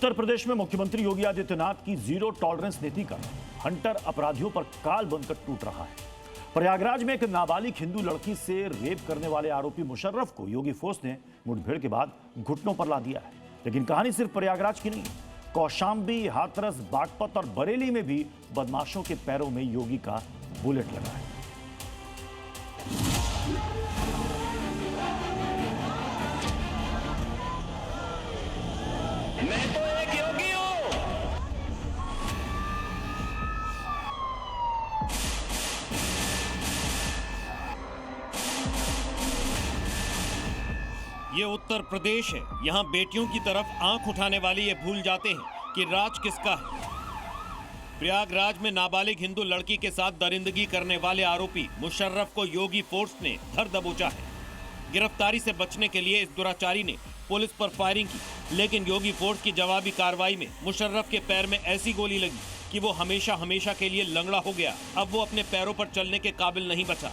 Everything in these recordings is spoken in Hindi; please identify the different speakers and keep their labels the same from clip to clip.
Speaker 1: उत्तर प्रदेश में मुख्यमंत्री योगी आदित्यनाथ की जीरो टॉलरेंस नीति का हंटर अपराधियों पर काल बनकर टूट रहा है। प्रयागराज में एक नाबालिग हिंदू लड़की से रेप करने वाले आरोपी मुशर्रफ को योगी फोर्स ने मुठभेड़ के बाद घुटनों पर ला दिया है। लेकिन कहानी सिर्फ प्रयागराज की नहीं, कौशाम्बी, हाथरस, बागपत और बरेली में भी बदमाशों के पैरों में योगी का बुलेट लगा है।
Speaker 2: मैं तो एक योगी हूं।
Speaker 3: ये उत्तर प्रदेश है। यहाँ बेटियों की तरफ आंख उठाने वाले ये भूल जाते हैं कि राज किसका है। प्रयागराज में नाबालिग हिंदू लड़की के साथ दरिंदगी करने वाले आरोपी मुशर्रफ को योगी फोर्स ने धर दबोचा है। गिरफ्तारी से बचने के लिए इस दुराचारी ने पुलिस पर फायरिंग की, लेकिन योगी फोर्स की जवाबी कार्रवाई में मुशर्रफ के पैर में ऐसी गोली लगी कि वो हमेशा हमेशा के लिए लंगड़ा हो गया। अब वो अपने पैरों पर चलने के काबिल नहीं बचा।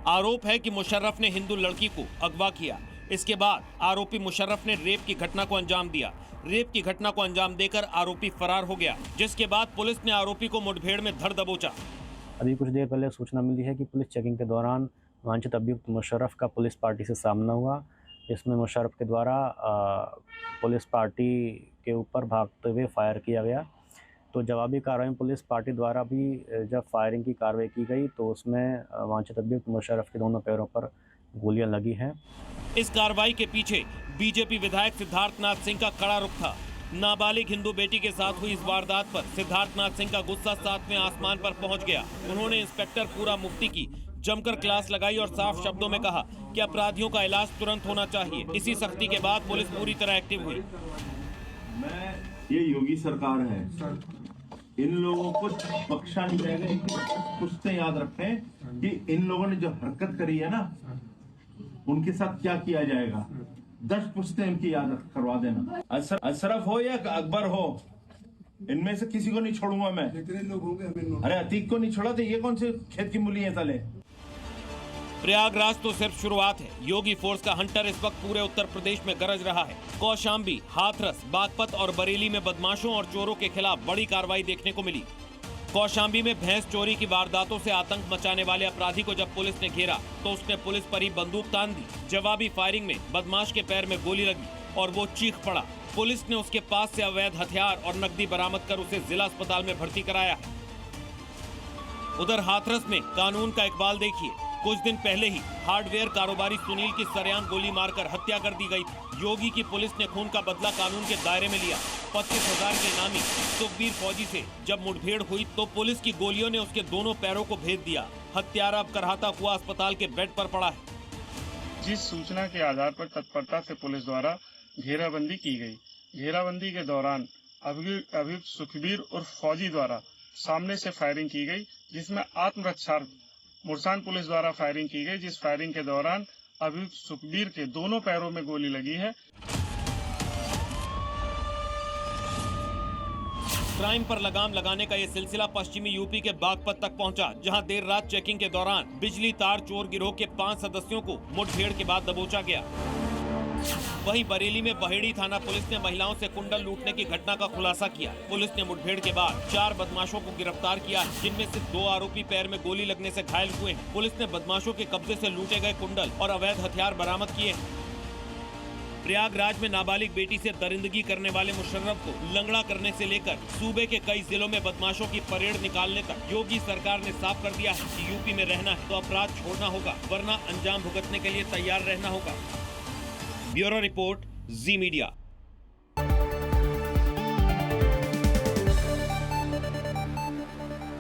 Speaker 3: आरोप है कि मुशर्रफ ने हिंदू लड़की को अगवा किया। इसके बाद आरोपी मुशर्रफ ने रेप की घटना को अंजाम दिया। रेप की घटना को अंजाम देकर आरोपी फरार हो गया, जिसके बाद पुलिस ने आरोपी को मुठभेड़ में धर दबोचा।
Speaker 4: अभी कुछ देर पहले सूचना मिली है कि पुलिस चेकिंग के दौरान वांछित अभियुक्त मुशर्रफ का पुलिस पार्टी से सामना हुआ। इसमें मुशर्रफ के द्वारा पुलिस पार्टी के ऊपर भागते हुए फायर किया गया। तो जवाबी कार्रवाई में पुलिस पार्टी द्वारा भी जब फायरिंग की कार्रवाई की गई तो उसमें वांछित अभियुक्त मुशर्रफ के दोनों पैरों पर गोलियां लगी हैं।
Speaker 3: इस कार्रवाई के पीछे बीजेपी विधायक सिद्धार्थनाथ सिंह का कड़ा रुख था। नाबालिग हिंदू बेटी के साथ हुई इस वारदात पर सिद्धार्थनाथ सिंह का गुस्सा 7वें आसमान पर पहुंच गया। उन्होंने इंस्पेक्टर पूरा मुफ्ती की जमकर क्लास लगाई और साफ शब्दों में कहा कि अपराधियों का इलाज तुरंत होना चाहिए। इसी सख्ती के बाद पुलिस पूरी तरह एक्टिव हुई।
Speaker 5: ये योगी सरकार है, इन लोगों को बख्शा नहीं जाएगा। कुछ तो याद रखें कि इन लोगों ने जो हरकत करी है ना, उनके साथ क्या किया जाएगा। 10 पुश्तें इनकी याद करवा देना। अशरफ हो या अकबर हो, इनमें से किसी को नहीं छोड़ूंगा मैं। कितने लोग होंगे? अरे अतीक को नहीं छोड़ा तो ये कौन से खेत की मूली है साले।
Speaker 3: प्रयागराज तो सिर्फ शुरुआत है। योगी फोर्स का हंटर इस वक्त पूरे उत्तर प्रदेश में गरज रहा है। कौशाम्बी, हाथरस, बागपत और बरेली में बदमाशों और चोरों के खिलाफ बड़ी कार्रवाई देखने को मिली। कौशाम्बी में भैंस चोरी की वारदातों से आतंक मचाने वाले अपराधी को जब पुलिस ने घेरा तो उसने पुलिस पर ही बंदूक तान दी। जवाबी फायरिंग में बदमाश के पैर में गोली लगी और वो चीख पड़ा। पुलिस ने उसके पास से अवैध हथियार और नकदी बरामद कर उसे जिला अस्पताल में भर्ती कराया है। उधर हाथरस में कानून का इकबाल देखिए। कुछ दिन पहले ही हार्डवेयर कारोबारी सुनील की सरेआम गोली मारकर हत्या कर दी गई थी। योगी की पुलिस ने खून का बदला कानून के दायरे में लिया। 25,000 के इनामी सुखबीर फौजी से जब मुठभेड़ हुई तो पुलिस की गोलियों ने उसके दोनों पैरों को भेद दिया। हत्यारा अब करहाता हुआ अस्पताल के बेड पर पड़ा है।
Speaker 6: जिस सूचना के आधार पर तत्परता से पुलिस द्वारा घेराबंदी की गई। घेराबंदी के दौरान अभियुक्त सुखबीर और फौजी द्वारा सामने से फायरिंग की गई, जिसमें आत्मरक्षार्थ मुरसान पुलिस द्वारा फायरिंग की गई। जिस फायरिंग के दौरान अभियुक्त सुखबीर के दोनों पैरों में गोली लगी है।
Speaker 3: क्राइम पर लगाम लगाने का ये सिलसिला पश्चिमी यूपी के बागपत तक पहुंचा, जहां देर रात चेकिंग के दौरान बिजली तार चोर गिरोह के 5 सदस्यों को मुठभेड़ के बाद दबोचा गया। वहीं बरेली में बहेड़ी थाना पुलिस ने महिलाओं से कुंडल लूटने की घटना का खुलासा किया। पुलिस ने मुठभेड़ के बाद 4 बदमाशों को गिरफ्तार किया है, जिनमें से 2 आरोपी पैर में गोली लगने से घायल हुए हैं। पुलिस ने बदमाशों के कब्जे से लूटे गए कुंडल और अवैध हथियार बरामद किए हैं। प्रयागराज में नाबालिग बेटी से दरिंदगी करने वाले मुशर्रफ को लंगड़ा करने से लेकर सूबे के कई जिलों में बदमाशों की परेड निकालने तक योगी सरकार ने साफ कर दिया है कि यूपी में रहना है तो अपराध छोड़ना होगा, वरना अंजाम भुगतने के लिए तैयार रहना होगा। ब्यूरो रिपोर्ट, जी मीडिया।